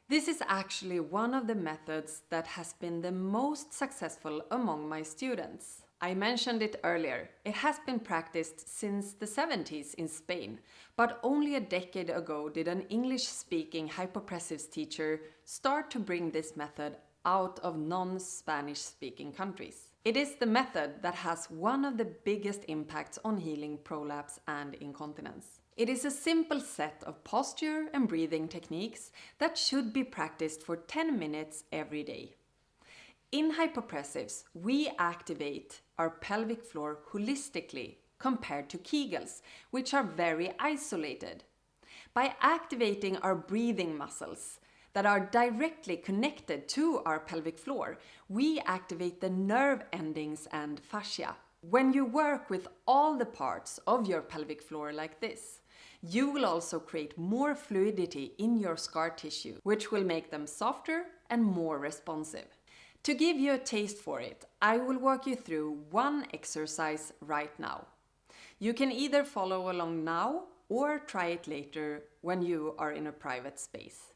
This is actually one of the methods that has been the most successful among my students. I mentioned it earlier, it has been practiced since the 70s in Spain, but only a decade ago did an English-speaking hypopressives teacher start to bring this method out of non-Spanish speaking countries. It is the method that has one of the biggest impacts on healing prolapse and incontinence. It is a simple set of posture and breathing techniques that should be practiced for 10 minutes every day. In hypopressives, we activate our pelvic floor holistically compared to Kegels, which are very isolated. By activating our breathing muscles that are directly connected to our pelvic floor, we activate the nerve endings and fascia. When you work with all the parts of your pelvic floor like this, you will also create more fluidity in your scar tissue, which will make them softer and more responsive. To give you a taste for it, I will walk you through one exercise right now. You can either follow along now or try it later when you are in a private space.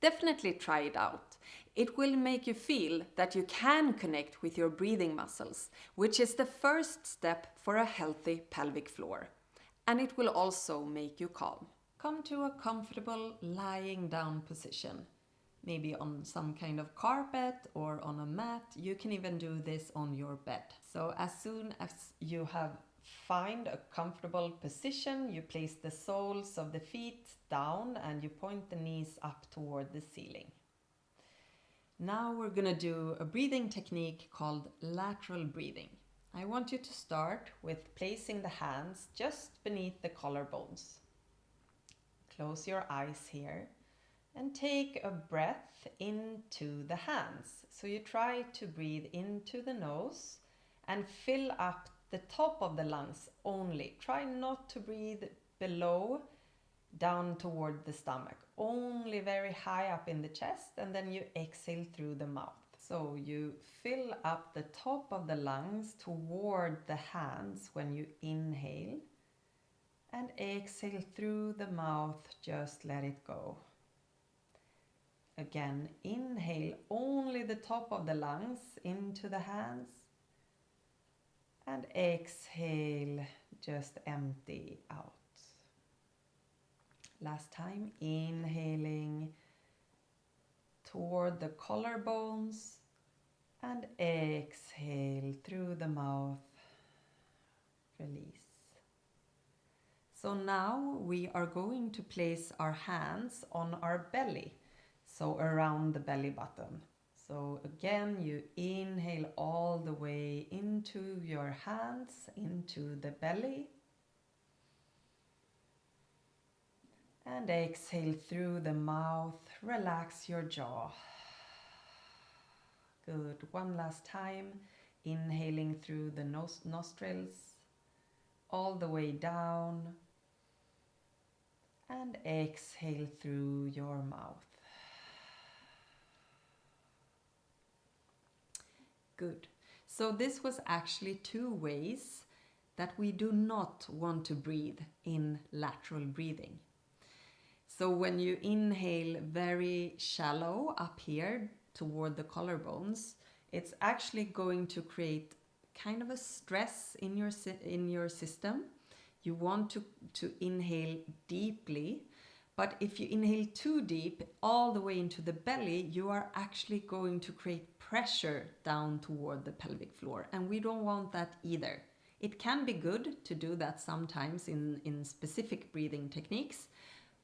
Definitely try it out. It will make you feel that you can connect with your breathing muscles, which is the first step for a healthy pelvic floor. And it will also make you calm. Come to a comfortable lying down position. Maybe on some kind of carpet or on a mat. You can even do this on your bed. So as soon as you have find a comfortable position, you place the soles of the feet down and you point the knees up toward the ceiling. Now we're gonna do a breathing technique called lateral breathing. I want you to start with placing the hands just beneath the collarbones. Close your eyes here and take a breath into the hands. So you try to breathe into the nose and fill up the top of the lungs only. Try not to breathe below, down toward the stomach. Only very high up in the chest, and then you exhale through the mouth. So you fill up the top of the lungs toward the hands when you inhale, and exhale through the mouth, just let it go. Again, inhale only the top of the lungs into the hands, and exhale, just empty out. Last time, inhaling toward the collarbones and exhale through the mouth, release. So now we are going to place our hands on our belly, so around the belly button. So again, you inhale all the way into your hands, into the belly. And exhale through the mouth, relax your jaw. Good, one last time, inhaling through the nostrils, all the way down. And exhale through your mouth. Good. So this was actually 2 ways that we do not want to breathe in lateral breathing. So when you inhale very shallow up here toward the collarbones, it's actually going to create kind of a stress in your system. You want to inhale deeply, but if you inhale too deep all the way into the belly, you are actually going to create pressure down toward the pelvic floor, and we don't want that either. It can be good to do that sometimes in specific breathing techniques,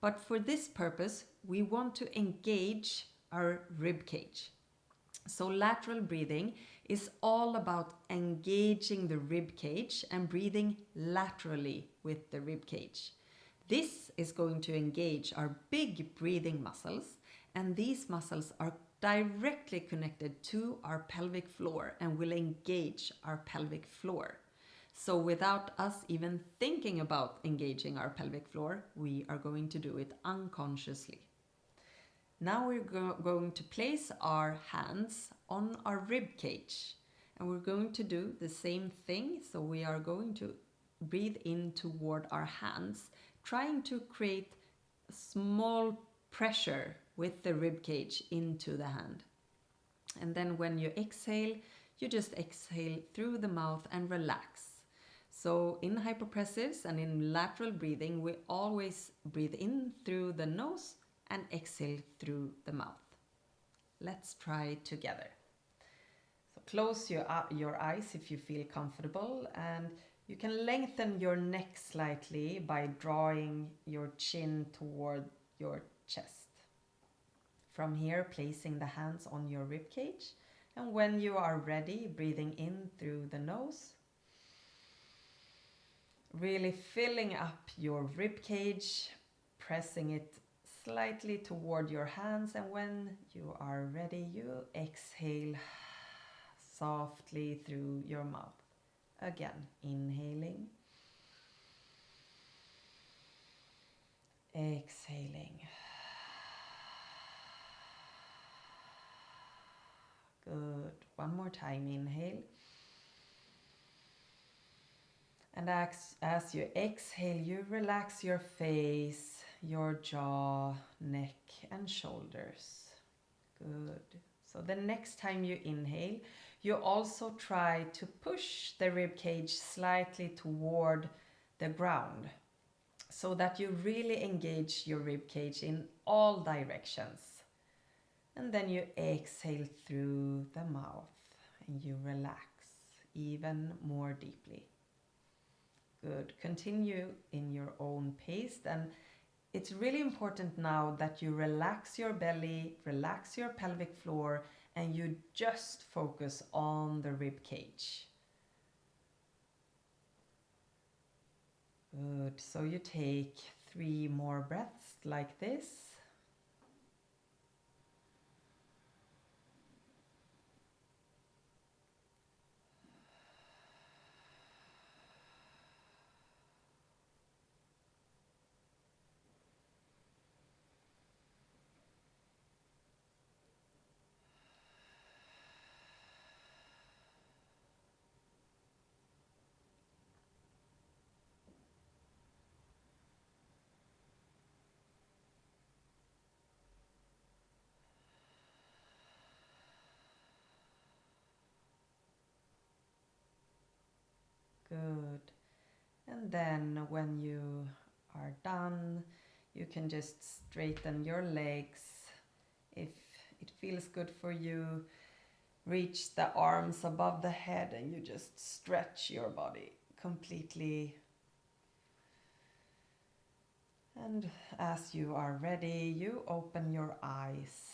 but for this purpose, we want to engage our rib cage. So lateral breathing is all about engaging the rib cage and breathing laterally with the rib cage. This is going to engage our big breathing muscles, and these muscles are directly connected to our pelvic floor and will engage our pelvic floor. So without us even thinking about engaging our pelvic floor, we are going to do it unconsciously. Now we're going to place our hands on our rib cage, and we're going to do the same thing. So we are going to breathe in toward our hands, trying to create small pressure with the rib cage into the hand. And then when you exhale, you just exhale through the mouth and relax. So in hypopressives and in lateral breathing, we always breathe in through the nose and exhale through the mouth. Let's try together. So close your eyes if you feel comfortable, and you can lengthen your neck slightly by drawing your chin toward your chest. From here, placing the hands on your rib cage, and when you are ready, breathing in through the nose, really filling up your rib cage, pressing it slightly toward your hands, and when you are ready, you exhale softly through your mouth. Again, inhaling, exhaling. Good. One more time, inhale. And as you exhale, you relax your face, your jaw, neck, and shoulders. Good. So the next time you inhale, you also try to push the rib cage slightly toward the ground so that you really engage your rib cage in all directions. And then you exhale through the mouth and you relax even more deeply. Good. Continue in your own pace, and it's really important now that you relax your belly, relax your pelvic floor, and you just focus on the rib cage. Good. So you take 3 more breaths like this. Good. And then when you are done, you can just straighten your legs. If it feels good for you, reach the arms above the head and you just stretch your body completely. And as you are ready, you open your eyes.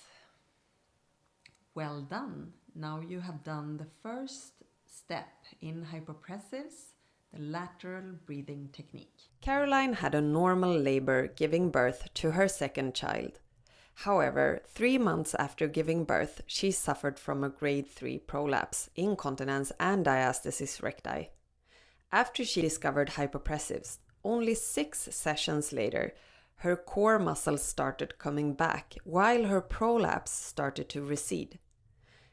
Well done. Now you have done the first step in hypopressives, the lateral breathing technique. Caroline had a normal labor giving birth to her second child. However, 3 months after giving birth, she suffered from a grade 3 prolapse, incontinence and diastasis recti. After she discovered hypopressives, only 6 sessions later, her core muscles started coming back while her prolapse started to recede.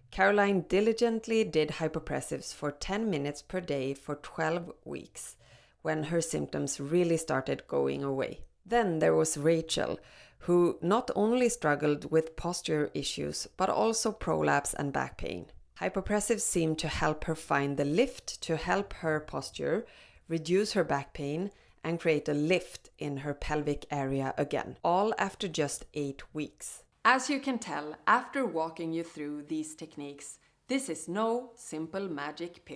Caroline diligently did hypopressives for 10 minutes per day for 12 weeks, when her symptoms really started going away. Then there was Rachel, who not only struggled with posture issues, but also prolapse and back pain. Hypopressives seemed to help her find the lift to help her posture, reduce her back pain, and create a lift in her pelvic area again, all after just 8 weeks. As you can tell, after walking you through these techniques, this is no simple magic pill.